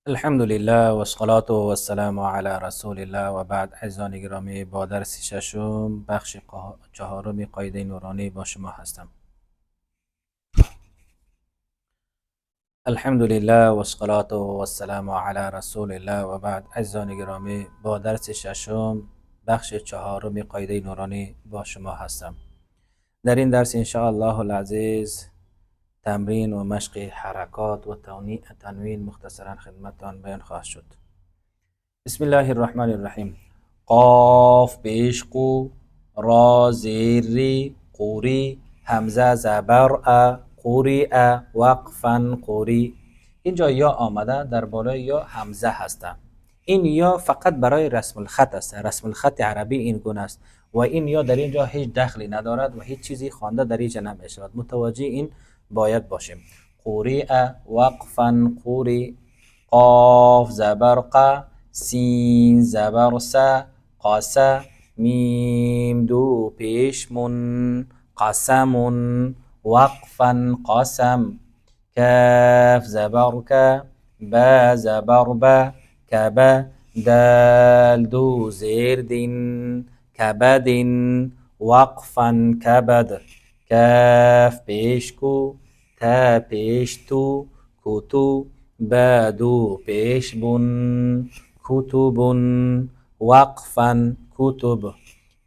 الحمد لله و الصلاة و السلام علی رسول الله و بعد. عزیزان گرامی، با درس ششم بخش چهارم قاعده نورانی با شما هستم. الحمد لله و الصلاة و السلام علی رسول الله و بعد. عزیزان گرامی، با درس ششم بخش چهارم قاعده نورانی با شما هستم. در این درس ان شاء الله العزیز تمرین و مشق حرکات و تنوین مختصرا خدمتتان بیان خواهد شد. بسم الله الرحمن الرحیم. قاف پیش قو، را زیر ری، قوری، همزه زبر ا، قوری ا، وقفا قوری. اینجا یا آمده، در بالای یا همزه هسته. این یا فقط برای رسم الخط است. رسم الخط عربی این گونه است و این یا در اینجا هیچ دخلی ندارد و هیچ چیزی خوانده در اینجا نمی شود. متوجه این باید باشیم. قوری ا، وقفا قوری. قاف زبر ق، سین زبر س، قاسه. میم دو پیش من، قسم. وقفا قسم. کاف زبر ک، با زبر با، کبا. دال دو زیر دین، کبد. وقفا کبد. کاف پیش کو، تا پیش تو، کتو. بادو پیش بن، کتب. وقفا کتب.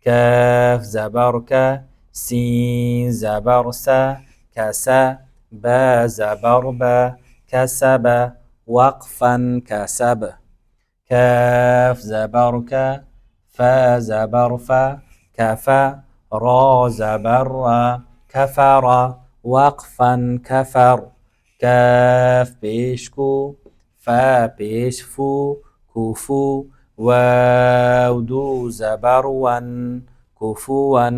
کاف زبر ک، سین زبر س، کسا. با زبر با، کسب. وقفا کسب. کاف زبر ک، فا زبر فا، کفا. را زبر را، کفر. وقفا کفر. کاف پیش کو، فا پیش فو، کوفو. واو دو زبر ون، کفوا.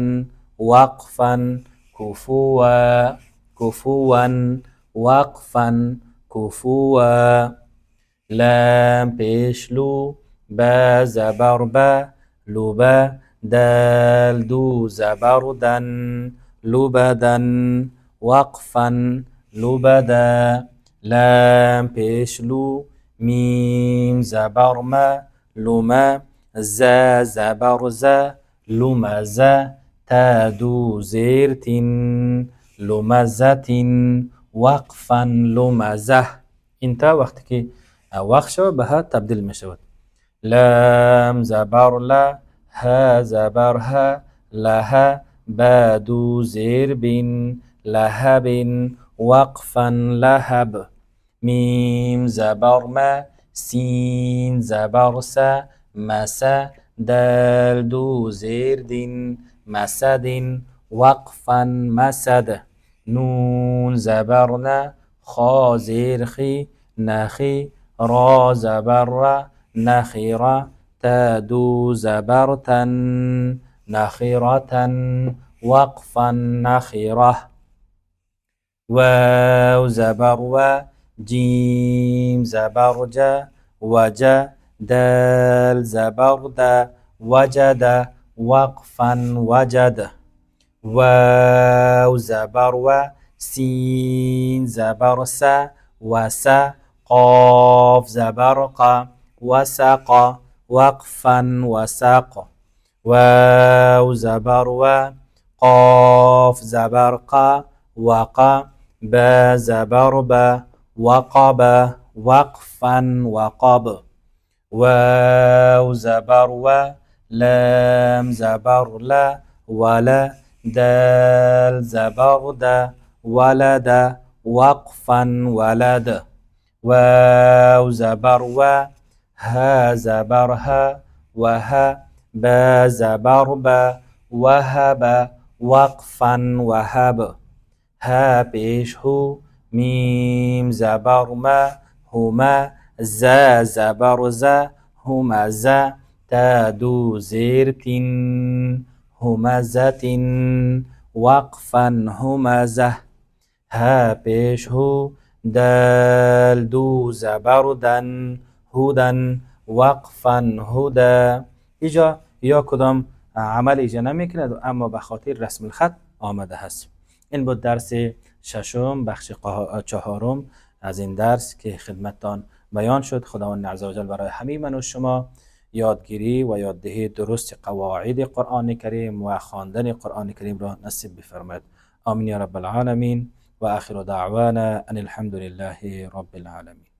وقفا کفوا، کفوا. وقفا کفوا. لام پیش لو، با زبر با، لبا. دال دو زبر دن، لبدن. وقفا لبدا. لام پیش لو، میم زبر ما، لما. زا زبر زا، لمزا. تا دو زیر تین، لمزتین. وقفا لمزه. این تا وقتی که وقت شود به ها تبدیل می شود. لام زبر لا، ها زبر ها، لها. با دو زیر بین، لهب. وقفا لهب. میم زبر ما، سین زبر سا، مسا. دال دو زیر دین، مسد. وقفا مسد. نون زبرنا، خا زیر خی، نخی. را زبر را، نخیرا. تا دو زبرتن، نخیرتن. وقفا نخیره. واو زبر و، جیم زبر جا، وجا. دال زبر دا، وجد. وقفا وجد. واو زبر و، سین زبر سا، وسا. قاف زبر قا، وسق. وقفا وسق. واو زبر و، قاف زبر قا، وقا. با زبر با، وقب. وقفا وقب. واو زبر و، لام زبر لا، ولا. دال زبر دا، ولد. وقفا ولد. واو زبر و، ها زبر ها، وها. با زبر با، وهب. وقفا وهب. ها پیش هو، میم زبر ما، هما. زا زبر زا، همزه. تا دو زیر تین، همزة. وقفا همزة. ها پیش هو، دال دو زبر دن، هدن. وقفا هدا. اینجا یا کدام عمل ایجا نمی کند اما به خاطر رسم الخط آمده هست. این بود درس ششم بخش چهارم از این درس که خدمتتان بیان شد. خداوند عزوجل برای همه من و شما یادگیری و یاددهی درست قواعد قرآن کریم و خواندن قرآن کریم را نصیب بفرماید. آمین یا رب العالمین. و آخر دعوانا ان الحمد لله رب العالمین.